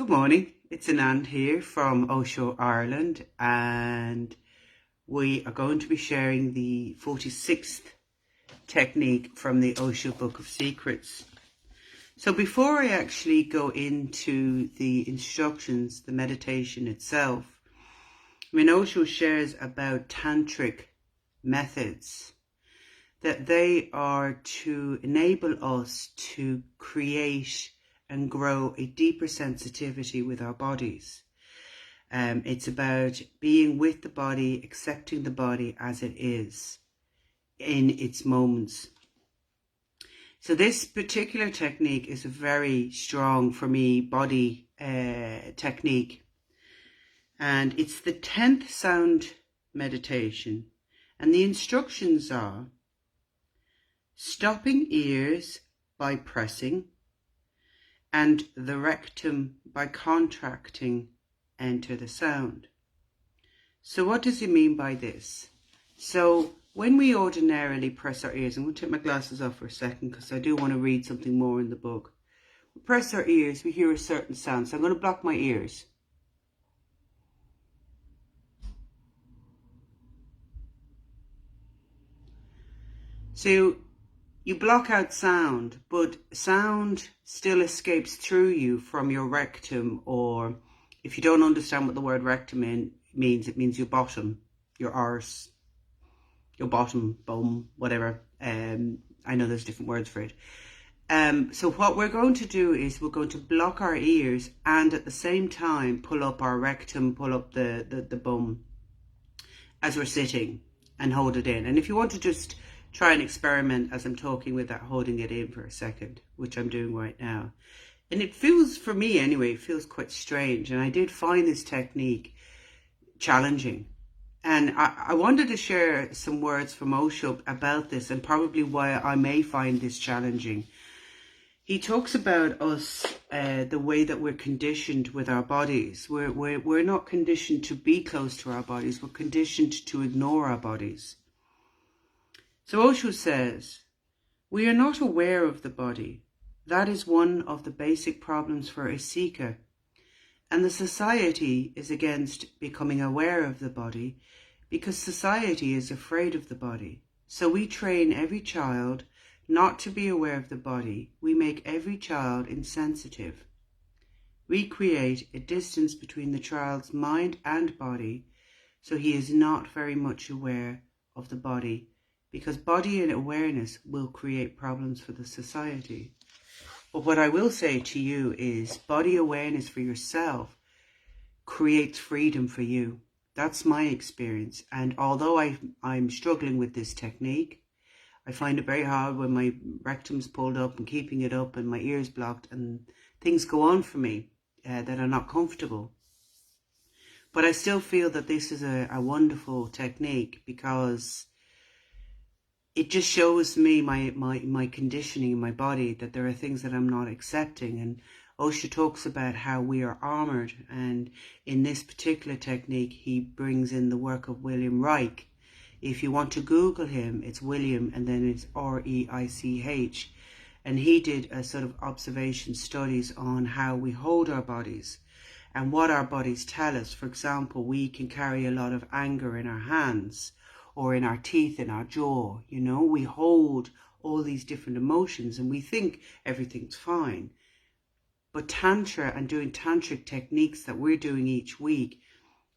Good morning, it's Anand here from Osho, Ireland, and we are going to be sharing the 46th technique from the Osho Book of Secrets. So before I actually go into the instructions, the meditation itself, Osho shares about tantric methods, that they are to enable us to create and grow a deeper sensitivity with our bodies. It's about being with the body, accepting the body as it is in its moments. So this particular technique is a very strong, for me, body technique. And it's the 10th sound meditation. And the instructions are stopping ears by pressing, and the rectum by contracting, enter the sound. So what does he mean by this? So when we ordinarily press our ears, I'm going to take my glasses off for a second because I do want to read something more in the book. We press our ears, we hear a certain sound. So I'm going to block my ears. So you block out sound, but sound still escapes through you from your rectum, or if you don't understand what the word rectum means, it means your bottom, your arse, your bottom, bum, whatever. I know there's different words for it. So what we're going to do is we're going to block our ears and at the same time pull up our rectum, pull up the bum as we're sitting and hold it in. And if you want to just try and experiment as I'm talking with that, holding it in for a second, which I'm doing right now. And it feels, for me anyway, it feels quite strange. And I did find this technique challenging. And I wanted to share some words from Osho about this and probably why I may find this challenging. He talks about us, the way that we're conditioned with our bodies. We're not conditioned to be close to our bodies. We're conditioned to ignore our bodies. So Osho says, we are not aware of the body. That is one of the basic problems for a seeker. And the society is against becoming aware of the body because society is afraid of the body. So we train every child not to be aware of the body. We make every child insensitive. We create a distance between the child's mind and body, so he is not very much aware of the body, because body and awareness will create problems for the society. But what I will say to you is body awareness for yourself creates freedom for you. That's my experience. And although I'm struggling with this technique, I find it very hard when my rectum's pulled up and keeping it up and my ears blocked and things go on for me that are not comfortable. But I still feel that this is a wonderful technique because it just shows me my conditioning in my body, that there are things that I'm not accepting. And Osho talks about how we are armored. And in this particular technique, he brings in the work of William Reich. If you want to Google him, it's William and then it's R-E-I-C-H. And he did a sort of observation studies on how we hold our bodies and what our bodies tell us. For example, we can carry a lot of anger in our hands, or in our teeth, in our jaw, we hold all these different emotions and we think everything's fine. But Tantra and doing tantric techniques that we're doing each week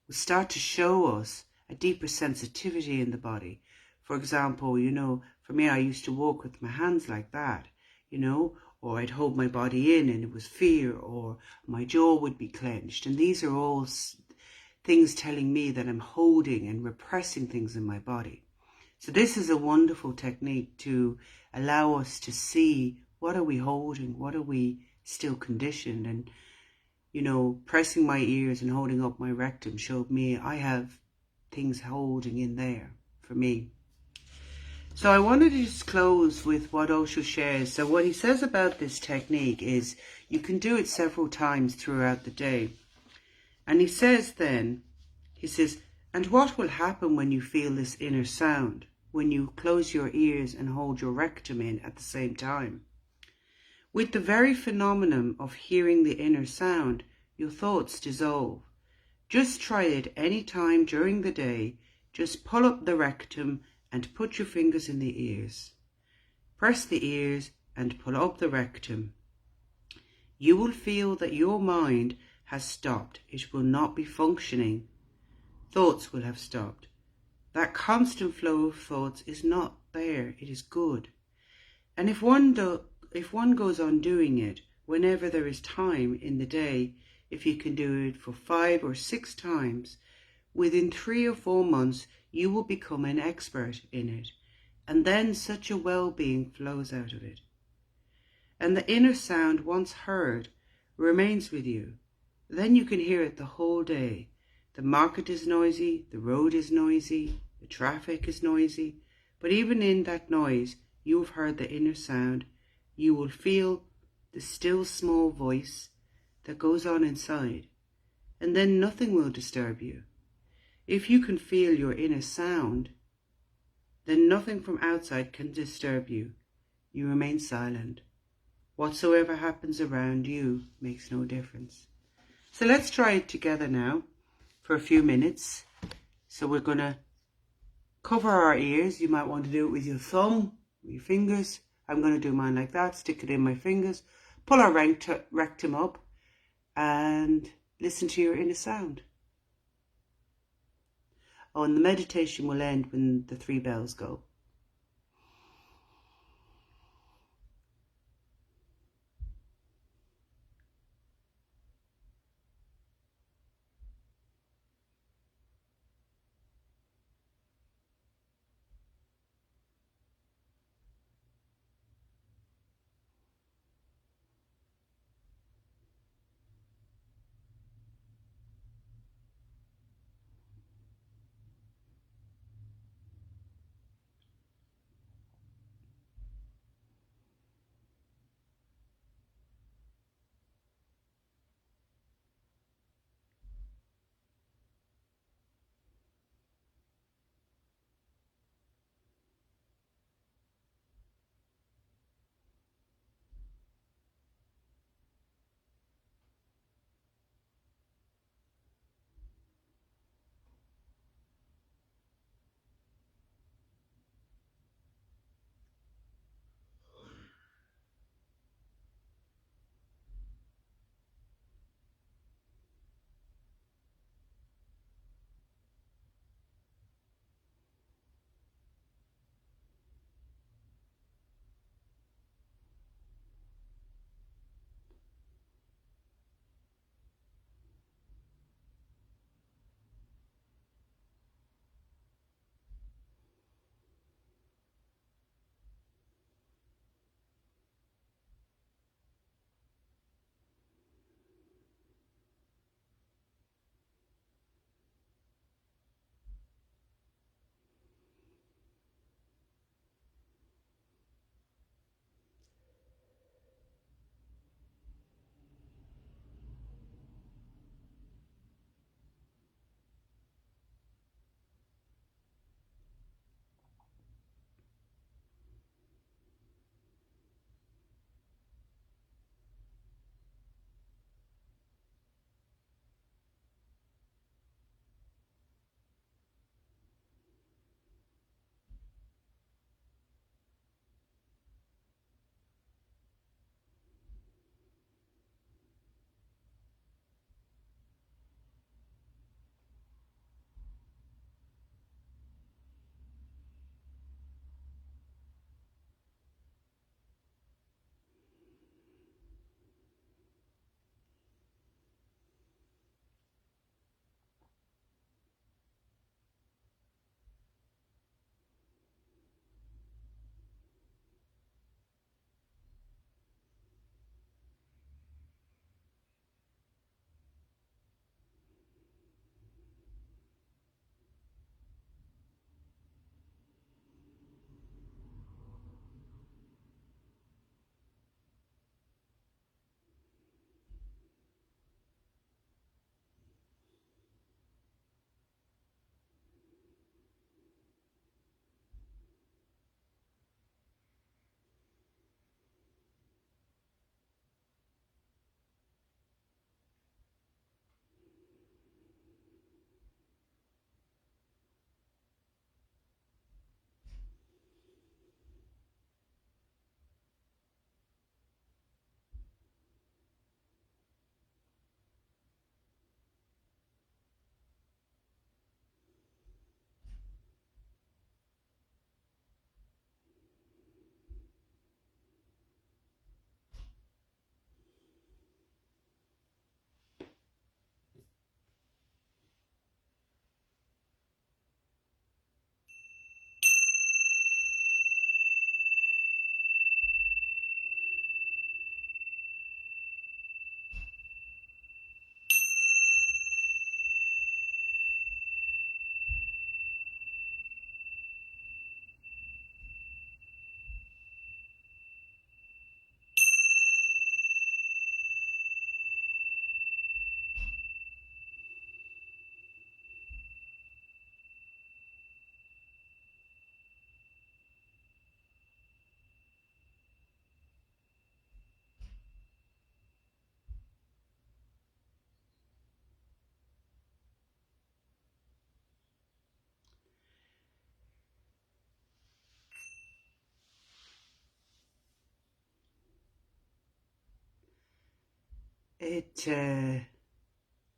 will start to show us a deeper sensitivity in the body. For example, for me, I used to walk with my hands like that, or I'd hold my body in and it was fear, or my jaw would be clenched. And these are all things telling me that I'm holding and repressing things in my body. So this is a wonderful technique to allow us to see, what are we holding? What are we still conditioned? And, pressing my ears and holding up my rectum showed me I have things holding in there for me. So I wanted to just close with what Osho shares. So what he says about this technique is you can do it several times throughout the day. And he says, and what will happen when you feel this inner sound, when you close your ears and hold your rectum in at the same time? With the very phenomenon of hearing the inner sound, your thoughts dissolve. Just try it any time during the day. Just pull up the rectum and put your fingers in the ears. Press the ears and pull up the rectum. You will feel that your mind has stopped. It will not be functioning. Thoughts will have stopped. That constant flow of thoughts is not there. It is good. And if one goes on doing it whenever there is time in the day, if you can do it for 5 or 6 times, within 3 or 4 months, you will become an expert in it. And then such a well-being flows out of it. And the inner sound, once heard, remains with you. Then you can hear it the whole day. The market is noisy, the road is noisy, the traffic is noisy, but even in that noise, you have heard the inner sound. You will feel the still small voice that goes on inside, and then nothing will disturb you. If you can feel your inner sound, then nothing from outside can disturb you. You remain silent. Whatsoever happens around you makes no difference. So let's try it together now for a few minutes. So we're going to cover our ears. You might want to do it with your thumb, your fingers. I'm going to do mine like that. Stick it in my fingers. Pull our rectum up and listen to your inner sound. Oh, and the meditation will end when the 3 bells go.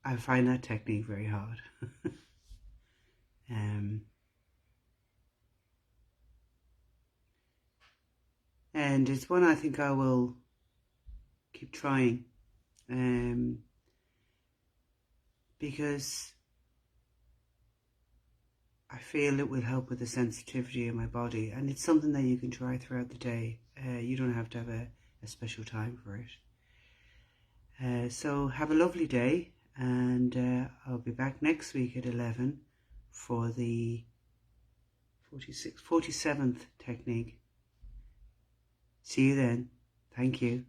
I find that technique very hard. And it's one I think I will keep trying, because I feel it will help with the sensitivity in my body, and it's something that you can try throughout the day. You don't have to have a special time for it. So have a lovely day, and I'll be back next week at 11 for the 47th technique. See you then. Thank you.